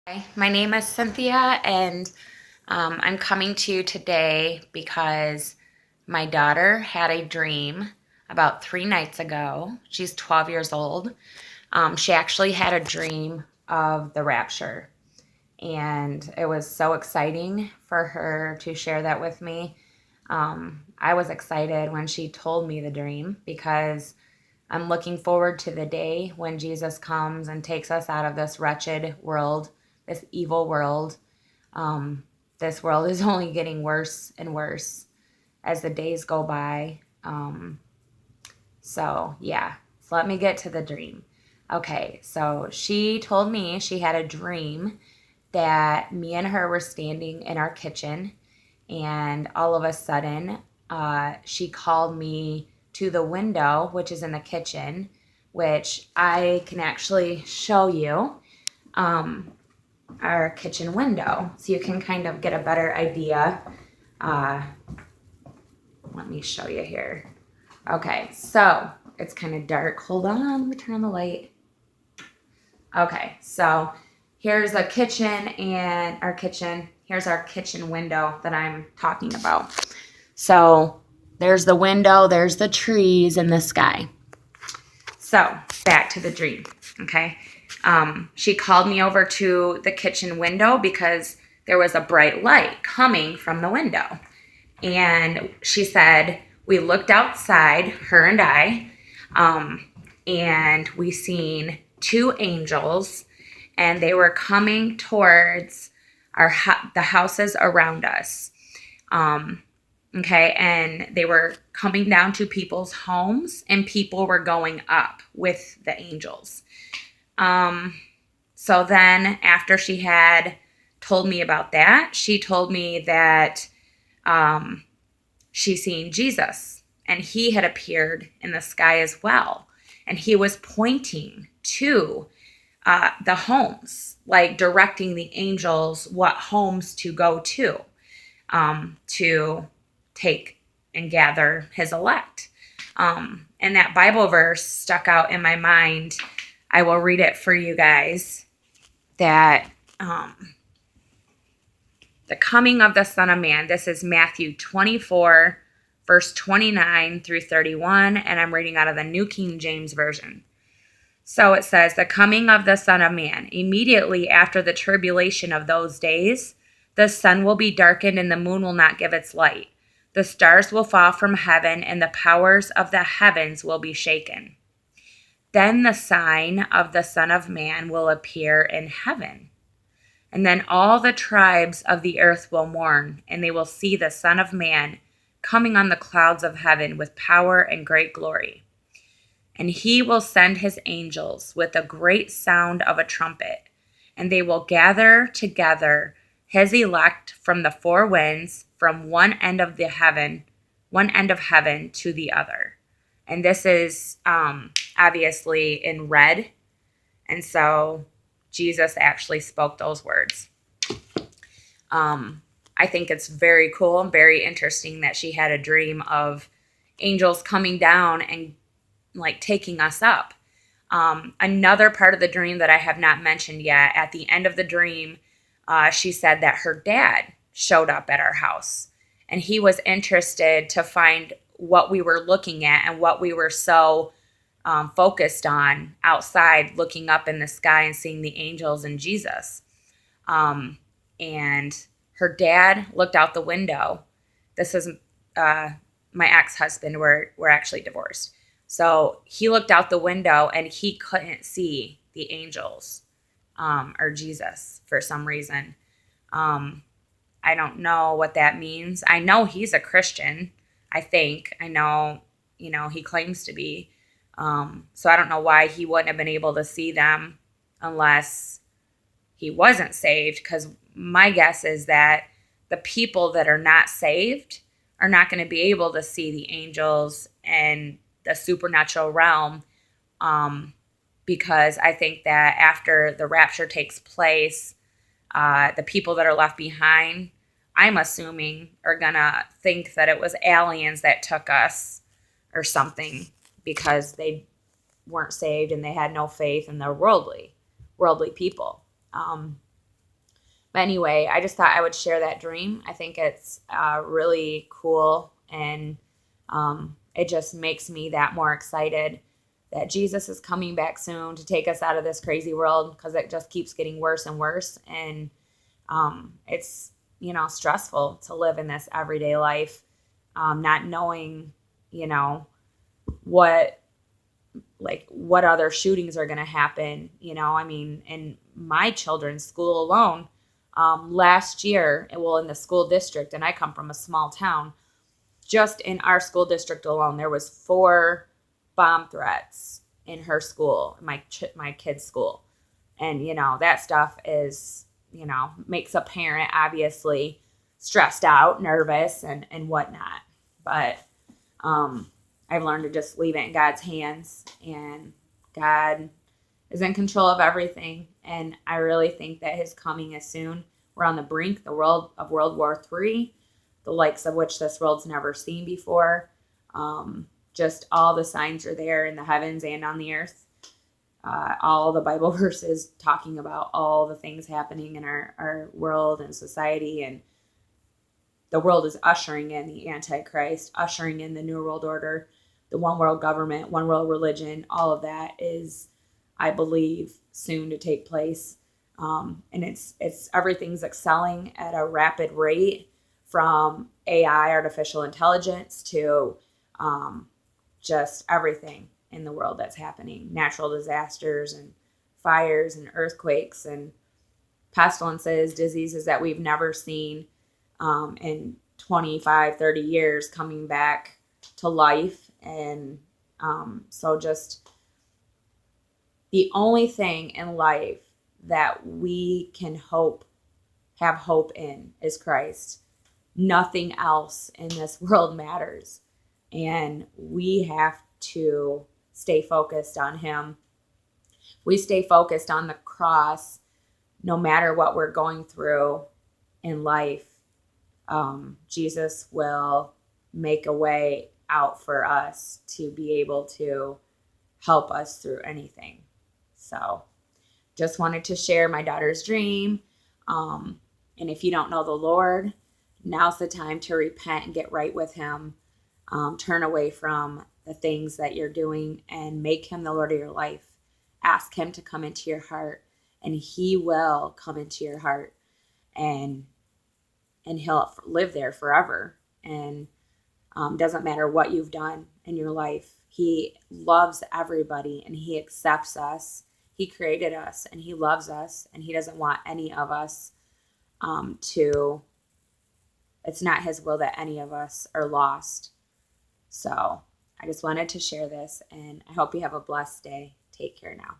Hi, my name is Cynthia, and I'm coming to you today because my daughter had a dream about 3 nights ago. She's 12 years old. She actually had a dream of the rapture, and it was so exciting for her to share that with me. I was excited when she told me the dream because I'm looking forward to the day when Jesus comes and takes us out of this wretched world, this evil world. Um, this world is only getting worse and worse as the days go by. So let me get to the dream. Okay, so she told me she had a dream that me and her were standing in our kitchen, and all of a sudden, she called me to the window, which is in the kitchen, which I can actually show you our kitchen window so you can kind of get a better idea. Uh, Let me show you here. Okay, so it's kind of dark. Hold on, let me turn on the light. Okay, so here's the kitchen and our kitchen. Here's our kitchen window that I'm talking about. So there's the window, there's the trees and the sky. So back to the dream, okay? She called me over to the kitchen window because there was a bright light coming from the window. And she said, we looked outside, her and I, and we seen two angels, and they were coming towards the houses around us. Okay, and they were coming down to people's homes, and people were going up with the angels. So then, after she had told me about that, she told me that she seen Jesus, and he had appeared in the sky as well, and he was pointing to the homes, like directing the angels what homes to go to take and gather his elect. And that Bible verse stuck out in my mind. I will read it for you guys. That the coming of the Son of Man. This is Matthew 24, verse 29 through 31, and I'm reading out of the New King James Version. So it says, the coming of the Son of Man. Immediately after the tribulation of those days, the sun will be darkened and the moon will not give its light. The stars will fall from heaven and the powers of the heavens will be shaken. Then the sign of the Son of Man will appear in heaven. And then all the tribes of the earth will mourn, and they will see the Son of Man coming on the clouds of heaven with power and great glory. And he will send his angels with a great sound of a trumpet, and they will gather together his elect from the four winds, from one end of heaven to the other. And this is obviously in red. And so Jesus actually spoke those words. I think it's very cool and very interesting that she had a dream of angels coming down and like taking us up. Another part of the dream that I have not mentioned yet, at the end of the dream, she said that her dad showed up at our house, and he was interested to find what we were looking at and what we were so focused on outside, looking up in the sky and seeing the angels and Jesus. And her dad looked out the window. This is my ex-husband. We're actually divorced. So he looked out the window and he couldn't see the angels or Jesus for some reason. I don't know what that means. I know he's a Christian, I think. I know, he claims to be. So I don't know why he wouldn't have been able to see them unless he wasn't saved, because my guess is that the people that are not saved are not going to be able to see the angels and the supernatural realm, because I think that after the rapture takes place, the people that are left behind, I'm assuming, are going to think that it was aliens that took us or something, because they weren't saved and they had no faith and they're worldly people. But anyway, I just thought I would share that dream. I think it's really cool, and it just makes me that more excited that Jesus is coming back soon to take us out of this crazy world, because it just keeps getting worse and worse. And it's, stressful to live in this everyday life, not knowing, what what other shootings are going to happen. In my children's school alone, last year, well, in the school district, and I come from a small town, just in our school district alone, there was 4 bomb threats in her school, my kid's school. And, that stuff is, makes a parent obviously stressed out, nervous, and whatnot. But I've learned to just leave it in God's hands, and God is in control of everything. And I really think that his coming is soon. We're on the brink, of World War III, the likes of which this world's never seen before. Just all the signs are there in the heavens and on the earth. All the Bible verses talking about all the things happening in our world and society. And the world is ushering in the Antichrist, ushering in the New World Order, the one world government, one world religion. All of that is, I believe, soon to take place. And it's everything's excelling at a rapid rate, from AI, artificial intelligence, to just everything in the world that's happening. Natural disasters and fires and earthquakes and pestilences, diseases that we've never seen in 25, 30 years coming back to life. And so just the only thing in life that we can have hope in is Christ. Nothing else in this world matters. And we have to stay focused on him. We stay focused on the cross, no matter what we're going through in life. Jesus will make a way out for us to be able to help us through anything. So just wanted to share my daughter's dream. And if you don't know the Lord, now's the time to repent and get right with him. Turn away from the things that you're doing and make him the Lord of your life. Ask him to come into your heart, and he will come into your heart, and he'll live there forever. And doesn't matter what you've done in your life. He loves everybody, and he accepts us. He created us, and he loves us, and he doesn't want any of us it's not his will that any of us are lost. So I just wanted to share this, and I hope you have a blessed day. Take care now.